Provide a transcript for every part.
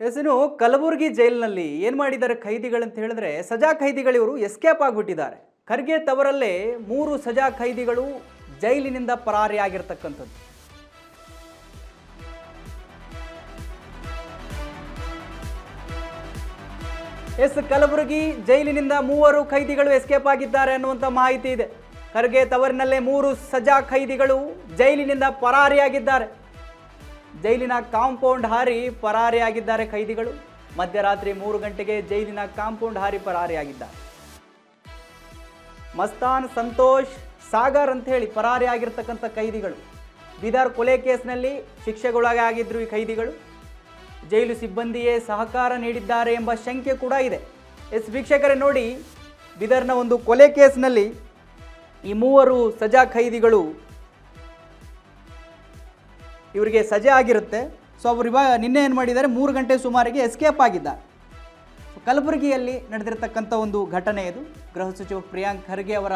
ಎಸ್ನು ಕಲಬುರಗಿ ಜೈಲಿನಲ್ಲಿ ಏನು ಮಾಡಿದ್ದಾರೆ ಖೈದಿಗಳಂತ ಹೇಳಿದ್ರೆ ಸಜಾ ಖೈದಿಗಳಿವರು ಎಸ್ಕೇಪ್ ಆಗಿಬಿಟ್ಟಿದ್ದಾರೆ. ಖರ್ಗೆ ತವರಲ್ಲೇ 3 ಸಜಾ ಖೈದಿಗಳು ಜೈಲಿನಿಂದ ಪರಾರಿಯಾಗಿರ್ತಕ್ಕಂಥದ್ದು. ಕಲಬುರಗಿ ಜೈಲಿನಿಂದ 3 ಖೈದಿಗಳು ಎಸ್ಕೇಪ್ ಆಗಿದ್ದಾರೆ ಅನ್ನುವಂಥ ಮಾಹಿತಿ ಇದೆ. ಖರ್ಗೆ ತವರಿನಲ್ಲೇ 3 ಸಜಾ ಖೈದಿಗಳು ಜೈಲಿನಿಂದ ಪರಾರಿಯಾಗಿದ್ದಾರೆ. ಜೈಲಿನ ಕಾಂಪೌಂಡ್ ಹಾರಿ ಪರಾರಿಯಾಗಿದ್ದಾರೆ ಖೈದಿಗಳು. ಮಧ್ಯರಾತ್ರಿ 3 ಗಂಟೆಗೆ ಜೈಲಿನ ಕಾಂಪೌಂಡ್ ಹಾರಿ ಪರಾರಿಯಾಗಿದ್ದಾರೆ. ಮಸ್ತಾನ್, ಸಂತೋಷ್, ಸಾಗರ್ ಅಂತ ಹೇಳಿ ಪರಾರಿಯಾಗಿರ್ತಕ್ಕಂಥ ಖೈದಿಗಳು. ಬೀದರ್ ಕೊಲೆ ಕೇಸ್ನಲ್ಲಿ ಶಿಕ್ಷೆಗೊಳಗಾಗಿದ್ರು ಈ ಖೈದಿಗಳು. ಜೈಲು ಸಿಬ್ಬಂದಿಯೇ ಸಹಕಾರ ನೀಡಿದ್ದಾರೆ ಎಂಬ ಶಂಕೆ ಕೂಡ ಇದೆ. ವೀಕ್ಷಕರೇ ನೋಡಿ, ಬೀದರ್ನ ಒಂದು ಕೊಲೆ ಕೇಸ್ನಲ್ಲಿ ಈ 3 ಸಜಾ ಖೈದಿಗಳು ಇವರಿಗೆ ಸಜೆ ಆಗಿರುತ್ತೆ. ಸೊ ಅವರು ಇವಾಗ ನಿನ್ನೆ ಏನು ಮಾಡಿದ್ದಾರೆ, 3 ಗಂಟೆ ಸುಮಾರಿಗೆ ಎಸ್ಕೇಪ್ ಆಗಿದ್ದಾರೆ. ಕಲಬುರಗಿಯಲ್ಲಿ ನಡೆದಿರ್ತಕ್ಕಂಥ ಒಂದು ಘಟನೆ ಇದು. ಗೃಹ ಸಚಿವ ಪ್ರಿಯಾಂಕ್ ಖರ್ಗೆ ಅವರ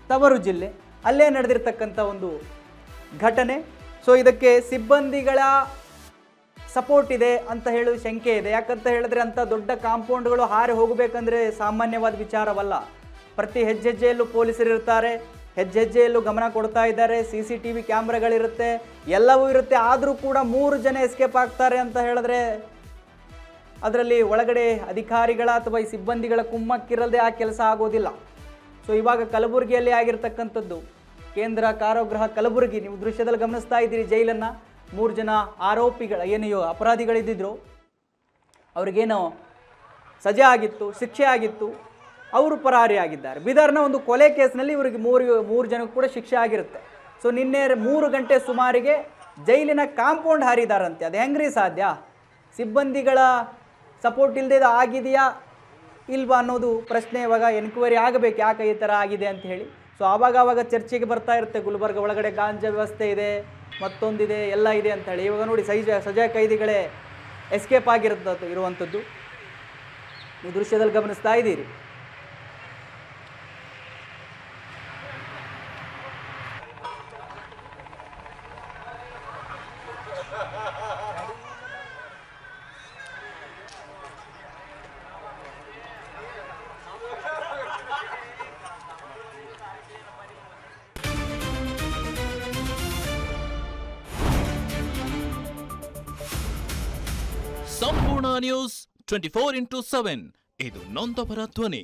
ತವರು ಜಿಲ್ಲೆ, ಅಲ್ಲೇ ನಡೆದಿರ್ತಕ್ಕಂಥ ಒಂದು ಘಟನೆ. ಸೊ ಇದಕ್ಕೆ ಸಿಬ್ಬಂದಿಗಳ ಸಪೋರ್ಟ್ ಇದೆ ಅಂತ ಹೇಳೋ ಶಂಕೆ ಇದೆ. ಯಾಕಂತ ಹೇಳಿದ್ರೆ ಅಂಥ ದೊಡ್ಡ ಕಾಂಪೌಂಡ್ಗಳು ಹಾರಿ ಹೋಗಬೇಕಂದ್ರೆ ಸಾಮಾನ್ಯವಾದ ವಿಚಾರವಲ್ಲ. ಪ್ರತಿ ಹೆಜ್ಜೆಯಲ್ಲೂ ಪೊಲೀಸರು ಇರ್ತಾರೆ, ಹೆಜ್ಜೆಯಲ್ಲೂ ಗಮನ ಕೊಡ್ತಾ ಇದ್ದಾರೆ, CCTV ಕ್ಯಾಮ್ರಾಗಳಿರುತ್ತೆ, ಎಲ್ಲವೂ ಇರುತ್ತೆ. ಆದರೂ ಕೂಡ 3 ಜನ ಎಸ್ಕೇಪ್ ಆಗ್ತಾರೆ ಅಂತ ಹೇಳಿದ್ರೆ ಅದರಲ್ಲಿ ಒಳಗಡೆ ಅಧಿಕಾರಿಗಳ ಅಥವಾ ಈ ಸಿಬ್ಬಂದಿಗಳ ಕುಮ್ಮಕ್ಕಿರದೆ ಆ ಕೆಲಸ ಆಗೋದಿಲ್ಲ. ಸೊ ಇವಾಗ ಕಲಬುರಗಿಯಲ್ಲಿ ಆಗಿರ್ತಕ್ಕಂಥದ್ದು ಕೇಂದ್ರ ಕಾರಾಗೃಹ ಕಲಬುರಗಿ, ನೀವು ದೃಶ್ಯದಲ್ಲಿ ಗಮನಿಸ್ತಾ ಇದ್ದೀರಿ ಜೈಲನ್ನು. 3 ಜನ ಆರೋಪಿಗಳ ಏನು ಅಪರಾಧಿಗಳಿದ್ದಿದ್ರು, ಅವ್ರಿಗೇನೋ ಸಜೆ ಆಗಿತ್ತು, ಶಿಕ್ಷೆ ಆಗಿತ್ತು, ಅವರು ಪರಾರಿಯಾಗಿದ್ದಾರೆ. ಬೀದರ್ನ ಒಂದು ಕೊಲೆ ಕೇಸ್ನಲ್ಲಿ ಇವರಿಗೆ 3 ಜನಕ್ಕೂ ಕೂಡ ಶಿಕ್ಷೆ ಆಗಿರುತ್ತೆ. ಸೊ ನಿನ್ನೆ 3 ಗಂಟೆ ಸುಮಾರಿಗೆ ಜೈಲಿನ ಕಾಂಪೌಂಡ್ ಹಾರಿದಾರಂತೆ. ಅದು ಹೆಂಗ್ರಿ ಸಾಧ್ಯ? ಸಿಬ್ಬಂದಿಗಳ ಸಪೋರ್ಟ್ ಇಲ್ಲದೆ ಇದು ಆಗಿದೆಯಾ ಇಲ್ವಾ ಅನ್ನೋದು ಪ್ರಶ್ನೆ ಇವಾಗ ಎನ್ಕ್ವೈರಿ ಆಗಬೇಕು, ಯಾಕೆ ಈ ಥರ ಆಗಿದೆ ಅಂತ ಹೇಳಿ. ಸೊ ಆವಾಗ ಚರ್ಚೆಗೆ ಬರ್ತಾ ಇರುತ್ತೆ, ಗುಲ್ಬರ್ಗ ಒಳಗಡೆ ಗಾಂಜಾ ವ್ಯವಸ್ಥೆ ಇದೆ, ಮತ್ತೊಂದಿದೆ, ಎಲ್ಲ ಇದೆ ಅಂತ ಹೇಳಿ. ಇವಾಗ ನೋಡಿ ಸಜಾ ಖೈದಿಗಳೇ ಎಸ್ಕೇಪ್ ಇರುವಂಥದ್ದು ನೀವು ದೃಶ್ಯದಲ್ಲಿ ಗಮನಿಸ್ತಾ ಇದ್ದೀರಿ. ಸಂಪೂರ್ಣ ನ್ಯೂಸ್ 24x7 ಇದು ನೊಂದವರ ಧ್ವನಿ.